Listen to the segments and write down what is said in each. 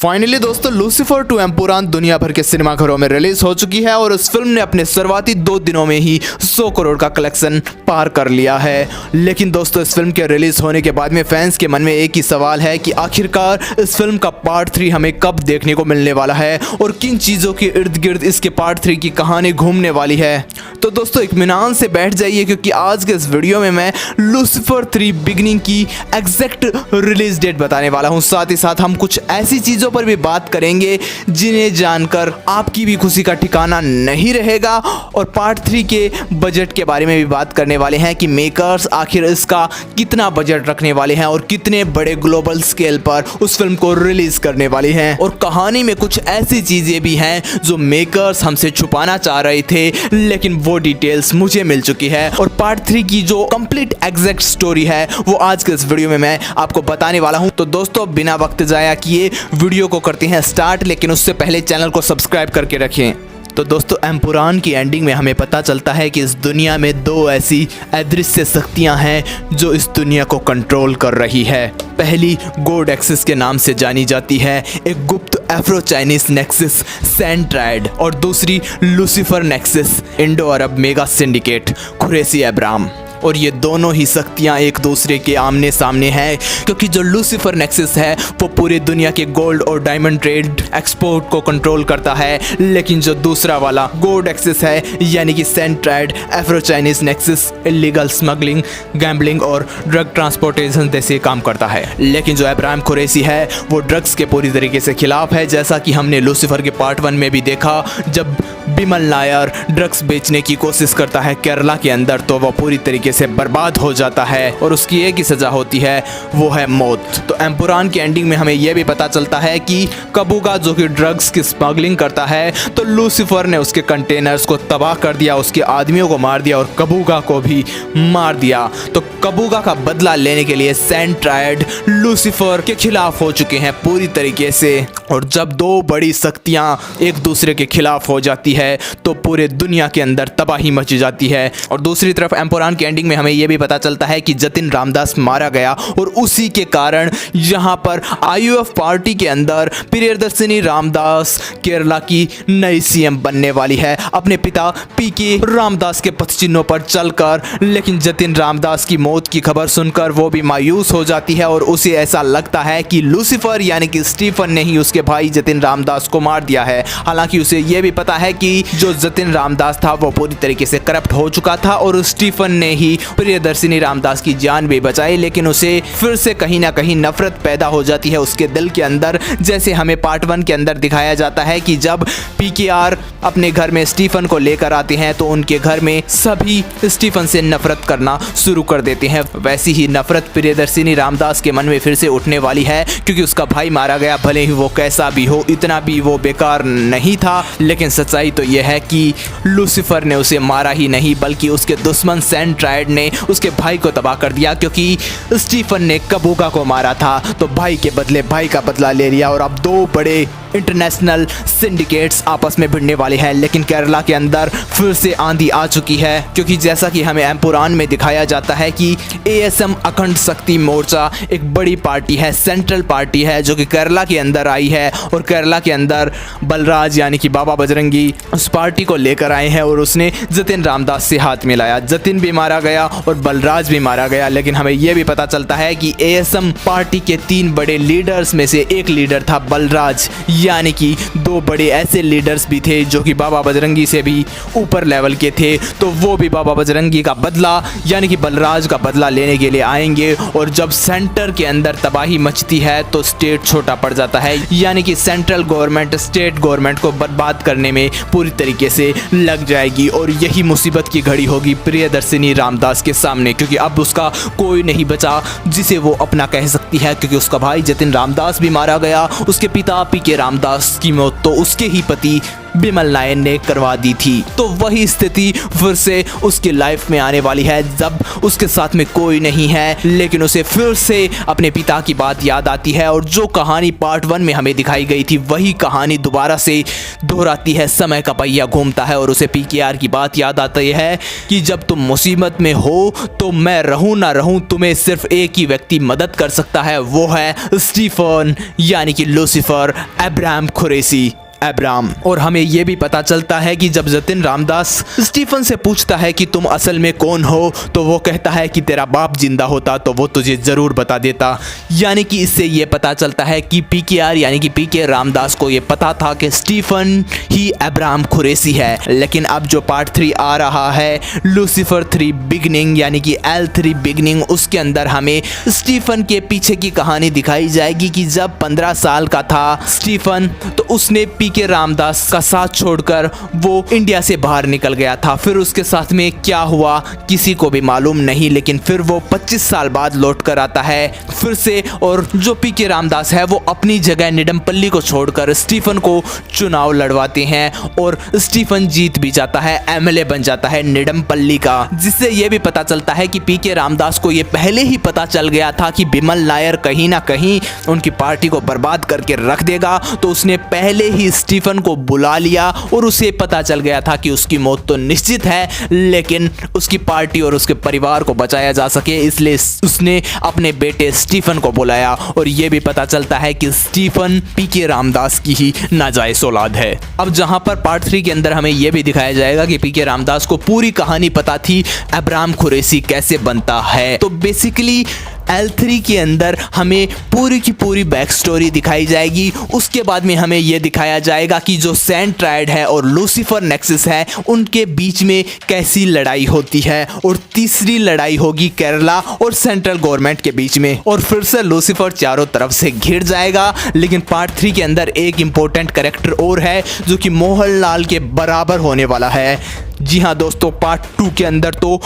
Finally दोस्तों Lucifer 2 Empuraan दुनिया भर के सिनेमाघरों में रिलीज हो चुकी है और इस फिल्म ने अपने शुरुआती 2 दिनों में ही 100 करोड़ का कलेक्शन पार कर लिया है। लेकिन दोस्तों इस फिल्म के रिलीज होने के बाद में फैंस के मन में एक ही सवाल है कि आखिरकार इस फिल्म का पार्ट 3 हमें कब देखने को मिलने वाला है और किन चीज़ों के इर्द गिर्द इसके पार्ट 3 की कहानी घूमने वाली है। तो दोस्तों इत्मीनान से बैठ जाइए क्योंकि आज के इस वीडियो में मैं लूसीफर 3 बिगिनिंग की एग्जैक्ट रिलीज डेट बताने वाला हूँ। साथ ही साथ हम कुछ ऐसी चीज़ों पर भी बात करेंगे जिन्हें जानकर आपकी भी खुशी का ठिकाना नहीं रहेगा और पार्ट 3 के बजट के बारे में भी बात करने वाले हैं कि मेकर्स आखिर इसका कितना बजट रखने वाले हैं और कितने बड़े ग्लोबल स्केल पर उस फिल्म को रिलीज करने वाले हैं। और कहानी में कुछ ऐसी चीज़ें भी हैं जो मेकर्स हमसे छुपाना चाह रहे थे लेकिन वो डिटेल्स मुझे मिल चुकी है और पार्ट 3 की जो कंप्लीट एग्जैक्ट स्टोरी है वो आज के इस वीडियो में मैं आपको बताने वाला हूं। तो दोस्तों बिना वक्त जाया किए वीडियो को करते हैं स्टार्ट, लेकिन उससे पहले चैनल को सब्सक्राइब करके रखें। तो दोस्तों एम्पुरान की एंडिंग में हमें पता चलता है कि इस दुनिया में 2 ऐसी अदृश्य शक्तियां हैं जो इस दुनिया को कंट्रोल कर रही है। पहली गॉड एक्सिस के नाम से जानी जाती है, एक गुप्त एफ्रो चाइनीज नेक्सस सेंट्राइड, और दूसरी लूसीफर नेक्सस इंडो अरब मेगा सिंडिकेट खुरेसी अब्राम। और ये दोनों ही शक्तियाँ एक दूसरे के आमने सामने हैं क्योंकि जो लूसीफर नेक्सस है वो पूरी दुनिया के गोल्ड और डायमंड ट्रेड एक्सपोर्ट को कंट्रोल करता है, लेकिन जो दूसरा वाला गोल्ड एक्सिस है यानी कि centroid Afro Chinese nexus illegal smuggling, gambling और ड्रग ट्रांसपोर्टेशन जैसे काम करता है। लेकिन जो अब्राम खुरेसी है वो ड्रग्स के पूरी तरीके से खिलाफ है, जैसा कि हमने लूसीफर के पार्ट 1 में भी देखा। जब बिमल नायर ड्रग्स बेचने की कोशिश करता है केरला के अंदर तो वह पूरी तरीके से बर्बाद हो जाता है और उसकी एक ही सजा होती है, वो है मौत। तो एम्पुरान की एंडिंग में हमें यह भी पता चलता है कि कबूगा जो कि ड्रग्स की स्मगलिंग करता है तो लूसीफर ने उसके कंटेनर्स को तबाह कर दिया, उसके आदमियों को मार दिया और कबूगा को भी मार दिया। तो कबूगा का बदला लेने के लिए सेंट्राइड लूसीफर के खिलाफ हो चुके हैं पूरी तरीके से। और जब 2 बड़ी शक्तियां एक दूसरे के खिलाफ हो जाती है तो पूरे दुनिया के अंदर तबाही मच जाती है। और दूसरी तरफ एम्पुरान की एंडिंग में हमें यह भी पता चलता है कि जतिन रामदास मारा गया और उसी के कारण यहाँ पर आईयूएफ पार्टी के अंदर प्रियदर्शिनी रामदास केरला की नई सीएम बनने वाली है अपने पिता पीके रामदास के पदचिन्हों पर चलकर। लेकिन जतिन रामदास की मौत की खबर सुनकर वो भी मायूस हो जाती है और उसे ऐसा लगता है कि लूसीफर यानी कि स्टीफन ने ही उसके भाई जतिन रामदास को मार दिया है। हालांकि उसे यह भी पता है कि जो जतिन रामदास था वो पूरी तरीके से करप्ट हो चुका था और स्टीफन ने ही प्रियदर्शिनी रामदास की जान भी बचाई। लेकिन उसे फिर से कहीं ना कहीं नफरत पैदा हो जाती है उसके दिल के अंदर, जैसे हमें पार्ट 1 के अंदर दिखाया जाता है कि जब पीकेआर अपने घर में स्टीफन को लेकर आते हैं तो उनके घर में सभी स्टीफन से नफरत करना शुरू कर देते हैं। वैसी ही नफरत प्रियदर्शिनी रामदास के मन में फिर से उठने वाली है क्योंकि उसका भाई मारा गया, भले ही वो कैसा भी हो, इतना भी वो बेकार नहीं था। लेकिन सच्चाई तो यह है कि लूसीफर ने उसे मारा ही नहीं बल्कि उसके दुश्मन सेंट्राइड ने उसके भाई को तबाह कर दिया क्योंकि स्टीफन ने कबूगा को मारा था तो भाई के बदले भाई का बदला ले लिया। और अब 2 बड़े इंटरनेशनल सिंडिकेट्स आपस में भिड़ने वाले हैं। लेकिन केरला के अंदर फिर से आंधी आ चुकी है क्योंकि जैसा कि हमें एम्पुरान में दिखाया जाता है कि एएसएम अखंड शक्ति मोर्चा एक बड़ी पार्टी है, सेंट्रल पार्टी है जो कि केरला के अंदर आई है और केरला के अंदर बलराज यानी कि बाबा बजरंगी उस पार्टी को लेकर आए हैं और उसने जतिन रामदास से हाथ मिलाया। जतिन भी मारा गया और बलराज भी मारा गया। लेकिन हमें यह भी पता चलता है कि एएसएम पार्टी के 3 बड़े लीडर्स में से एक लीडर था बलराज, यानी कि 2 बड़े ऐसे लीडर्स भी थे जो कि बाबा बजरंगी से भी ऊपर लेवल के थे। तो वो भी बाबा बजरंगी का बदला यानी कि बलराज का बदला लेने के लिए आएंगे। और जब सेंटर के अंदर तबाही मचती है तो स्टेट छोटा पड़ जाता है, यानी कि सेंट्रल गवर्नमेंट स्टेट गवर्नमेंट को बर्बाद करने में पूरी तरीके से लग जाएगी। और यही मुसीबत की घड़ी होगी प्रियदर्शिनी रामदास के सामने क्योंकि अब उसका कोई नहीं बचा जिसे वो अपना कह सकती है क्योंकि उसका भाई जतिन रामदास भी मारा गया, उसके पिता पीके रामदास की मौत तो उसके ही पति बिमल नायर ने करवा दी थी। तो वही स्थिति फिर से उसकी लाइफ में आने वाली है जब उसके साथ में कोई नहीं है, लेकिन उसे फिर से अपने पिता की बात याद आती है और जो कहानी पार्ट 1 में हमें दिखाई गई थी वही कहानी दोबारा से दोहराती है। समय का पहिया घूमता है और उसे पीकेआर की बात याद आती है कि जब तुम मुसीबत में हो तो मैं रहूं ना रहूं, तुम्हें सिर्फ एक ही व्यक्ति मदद कर सकता है, वो है स्टीफन यानी कि लूसीफर अब्राहम कुरैशी अब्राहम। और हमें यह भी पता चलता है कि जब जतिन रामदास स्टीफन से पूछता है कि तुम असल में कौन हो, तो वो कहता है कि तेरा बाप जिंदा होता तो वो तुझे जरूर बता देता। यानी कि इससे ये पता चलता है कि पीकेआर यानी कि पीके रामदास को ये पता था कि स्टीफन ही अब्राहम कुरैशी है। लेकिन अब जो पार्ट 3 आ रहा है लूसीफर 3 बिगनिंग यानी कि L3 बिगनिंग, उसके अंदर हमें स्टीफन के पीछे की कहानी दिखाई जाएगी कि जब 15 साल का था स्टीफन तो उसने पीके रामदास का साथ छोड़कर वो इंडिया से बाहर निकल गया था। फिर उसके साथ में क्या हुआ किसी को भी मालूम नहीं, लेकिन फिर वो 25 साल बाद लौट कर आता है फिर से। और जो पीके रामदास है वो अपनी जगह निडमपल्ली को छोड़कर स्टीफन को चुनाव लड़वाते हैं और स्टीफन जीत भी जाता है, एमएलए बन जाता है निडमपल्ली का। जिससे ये भी पता चलता है कि पीके रामदास को ये पहले ही पता चल गया था कि बिमल नायर कहीं ना कहीं उनकी पार्टी को बर्बाद करके रख देगा, तो उसने पहले ही स्टीफन को बुला लिया और उसे पता चल गया था कि उसकी मौत तो निश्चित है, लेकिन उसकी पार्टी और उसके परिवार को बचाया जा सके इसलिए उसने अपने बेटे स्टीफन को बुलाया। और यह भी पता चलता है कि स्टीफन पीके रामदास की ही नाजायज औलाद है। अब जहां पर पार्ट 3 के अंदर हमें यह भी दिखाया जाएगा कि पीके रामदास को पूरी कहानी पता थी अब्राहम कुरैशी कैसे बनता है। तो बेसिकली L3 के अंदर हमें पूरी की पूरी बैक स्टोरी दिखाई जाएगी। उसके बाद में हमें यह दिखाया जाएगा कि जो सैंड ट्राइड है और लूसीफर नेक्सस है उनके बीच में कैसी लड़ाई होती है। और तीसरी लड़ाई होगी केरला और सेंट्रल गवर्नमेंट के बीच में, और फिर से लूसीफर चारों तरफ से घिर जाएगा। लेकिन पार्ट 3 के अंदर एक इंपॉर्टेंट कैरेक्टर और है जो कि मोहनलाल के बराबर होने वाला है। जी हाँ दोस्तों, पार्ट 2 के अंदर तो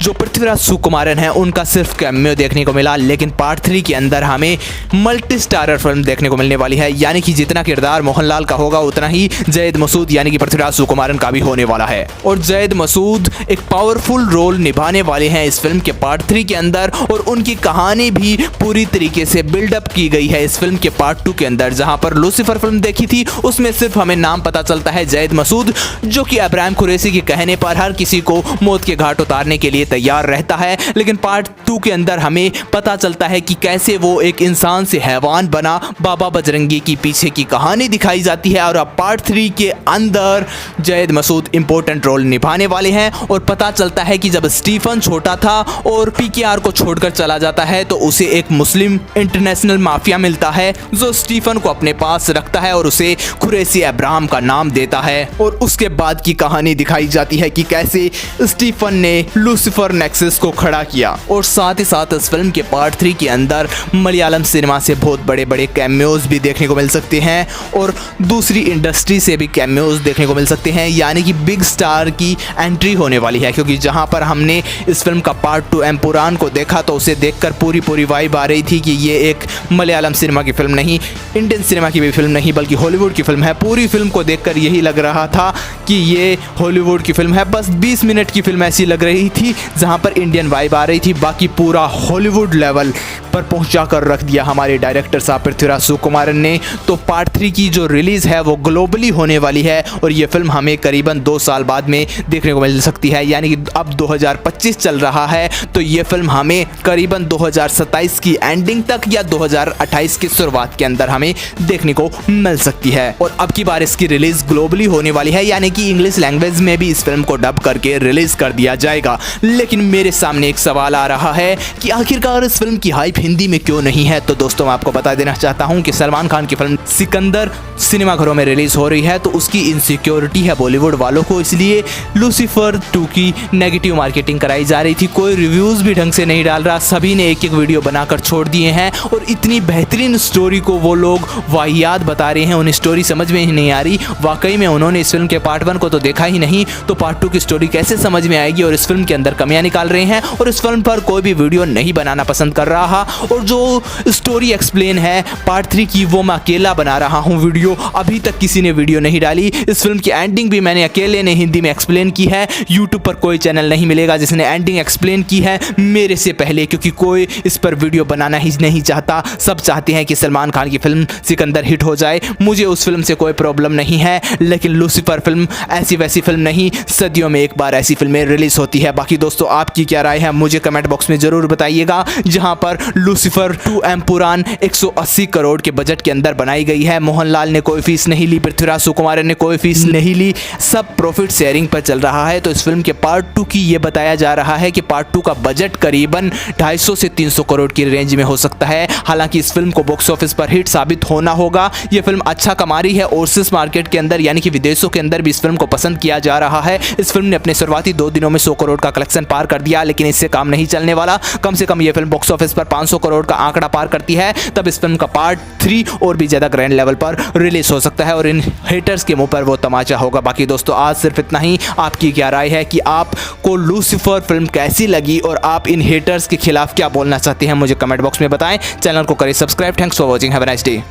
जो पृथ्वीराज सुकुमारन है उनका सिर्फ कैमियो देखने को मिला, लेकिन पार्ट 3 के अंदर हमें मल्टी स्टारर फिल्म देखने को मिलने वाली है। यानी कि जितना किरदार मोहनलाल का होगा उतना ही जैद मसूद यानी कि पृथ्वीराज सुकुमारन का भी होने वाला है। और जैद मसूद एक पावरफुल रोल निभाने वाले हैं इस फिल्म के पार्ट 3 के अंदर, और उनकी कहानी भी पूरी तरीके से बिल्डअप की गई है इस फिल्म के पार्ट 2 के अंदर। जहां पर लूसीफर फिल्म देखी थी उसमें सिर्फ हमें नाम पता चलता है जैद मसूद, जो कि अब्राहम कुरैशी के कहने पर हर किसी को मौत के घाट उतारने के लिए तैयार रहता है। लेकिन पार्ट 2 के अंदर हमें पता चलता है कि कैसे वो एक इंसान से हैवान बना। बाबा बजरंगी की पीछे की कहानी दिखाई जाती है। और अब पार्ट 3 के अंदर जैद मसूद इंपॉर्टेंट रोल निभाने वाले हैं। और पता चलता है कि जब स्टीफन छोटा था और पीकेआर को छोड़कर चला जाता है तो उसे एक मुस्लिम इंटरनेशनल माफिया मिलता है जो स्टीफन को अपने पास रखता है और उसे कुरैशी अब्राहम का नाम देता है। और उसके बाद की कहानी दिखाई जाती है कि कैसे स्टीफन ने लूसीफर नेक्सस को खड़ा किया। और साथ ही साथ इस फिल्म के पार्ट 3 के अंदर मलयालम सिनेमा से बहुत बड़े बड़े कैमियोज भी देखने को मिल सकते हैं और दूसरी इंडस्ट्री से भी कैमियोज देखने को मिल सकते हैं। यानी कि बिग स्टार की एंट्री होने वाली है, क्योंकि जहां पर हमने इस फिल्म का पार्ट 2 एम्पुरान को देखा तो उसे देखकर पूरी वाइब आ रही थी कि ये एक मलयालम सिनेमा की फिल्म नहीं, इंडियन सिनेमा की भी फिल्म नहीं, बल्कि हॉलीवुड की फिल्म है। पूरी फिल्म को देखकर यही लग रहा था कि ये हॉलीवुड की फिल्म है। बस 20 मिनट की फिल्म ऐसी लग रही थी जहां पर इंडियन वाइब आ रही थी, बाकी पूरा हॉलीवुड लेवल पर पहुंचा कर रख दिया हमारे डायरेक्टर साहब पृथ्वीराज सुकुमारन ने। तो पार्ट 3 की जो रिलीज है वो ग्लोबली होने वाली है और ये फिल्म हमें करीबन 2 साल बाद में देखने को मिल सकती है। यानी कि अब 2025 चल रहा है तो ये फिल्म हमें करीबन 2027 की एंडिंग तक या 2028 की शुरुआत के अंदर हमें देखने को मिल सकती है। और अब की बार इसकी रिलीज ग्लोबली होने वाली है, यानी कि इंग्लिश लैंग्वेज में भी इस फिल्म को डब करके रिलीज कर दिया जाएगा। लेकिन मेरे सामने एक सवाल आ रहा है कि आखिरकार इस फिल्म की हाइप हिंदी में क्यों नहीं है। तो दोस्तों मैं आपको बता देना चाहता हूं कि सलमान खान की फिल्म सिकंदर सिनेमाघरों में रिलीज हो रही है तो उसकी इनसिक्योरिटी है बॉलीवुड वालों को, इसलिए लूसीफर 2 की नेगेटिव मार्केटिंग कराई जा रही थी। कोई रिव्यूज भी ढंग से नहीं डाल रहा, सभी ने एक वीडियो बनाकर छोड़ दिए हैं और इतनी बेहतरीन स्टोरी को वो लोग वाहियात बता रहे हैं, उन्हें स्टोरी समझ में ही नहीं आ रही। वाकई में उन्होंने इस फिल्म के पार्ट 1 को तो देखा ही नहीं, तो पार्ट 2 की स्टोरी कैसे समझ में आएगी। और इस फिल्म के अंदर कमियां निकाल रहे हैं और इस फिल्म पर कोई भी वीडियो नहीं बनाना पसंद कर रहा। और जो स्टोरी एक्सप्लेन है पार्ट 3 की वो मैं अकेला बना रहा हूँ वीडियो, अभी तक किसी ने वीडियो नहीं डाली। इस फिल्म की एंडिंग भी मैंने अकेले ने हिंदी में एक्सप्लेन की है। यूट्यूब पर कोई चैनल नहीं मिलेगा जिसने एंडिंग एक्सप्लेन की है मेरे से पहले, क्योंकि कोई इस पर वीडियो बनाना ही नहीं चाहता। सब चाहते हैं कि सलमान खान की फिल्म सिकंदर हिट हो जाए। मुझे उस फिल्म से कोई प्रॉब्लम नहीं है, लेकिन लूसीफर फिल्म ऐसी वैसी फिल्म नहीं, सदियों में एक बार ऐसी फिल्में रिलीज होती है। बाकी दोस्तों आपकी क्या राय है मुझे कमेंट बॉक्स में जरूर बताइएगा। जहां पर लूसीफर 2 एम्पुरान 180 करोड़ के बजट के अंदर बनाई गई है। मोहनलाल ने कोई फीस नहीं ली, पृथ्वीराज सुकुमारन ने कोई फीस नहीं ली, सब प्रॉफिट शेयरिंग पर चल रहा है। तो इस फिल्म के पार्ट 2 की ये बताया जा रहा है कि पार्ट 2 का बजट करीबन 250 से 300 करोड़ की रेंज में हो सकता है। हालांकि इस फिल्म को बॉक्स ऑफिस पर हिट साबित होना होगा। ये फिल्म अच्छा कमा रही है, ओवरसीज मार्केट के अंदर यानी कि विदेशों के अंदर भी इस फिल्म को पसंद किया जा रहा है। इस फिल्म ने अपने शुरुआती 2 दिनों में 100 करोड़ का कलेक्शन पार कर दिया, लेकिन इससे काम नहीं चलने वाला। कम से कम ये फिल्म बॉक्स ऑफिस पर 500 करोड़ का आंकड़ा पार करती है, तब इस फिल्म का पार्ट 3 और भी ज्यादा ग्रैंड लेवल पर रिलीज हो सकता है और इन हेटर्स के मुंह पर वो तमाचा होगा। बाकी दोस्तों आज सिर्फ इतना ही। आपकी क्या राय है कि आपको लूसीफर फिल्म कैसी लगी और आप इन हेटर्स के खिलाफ क्या बोलना चाहते हैं मुझे कमेंट बॉक्स में बताएं। चैनल को करें subscribe. Thanks for watching, have a nice day.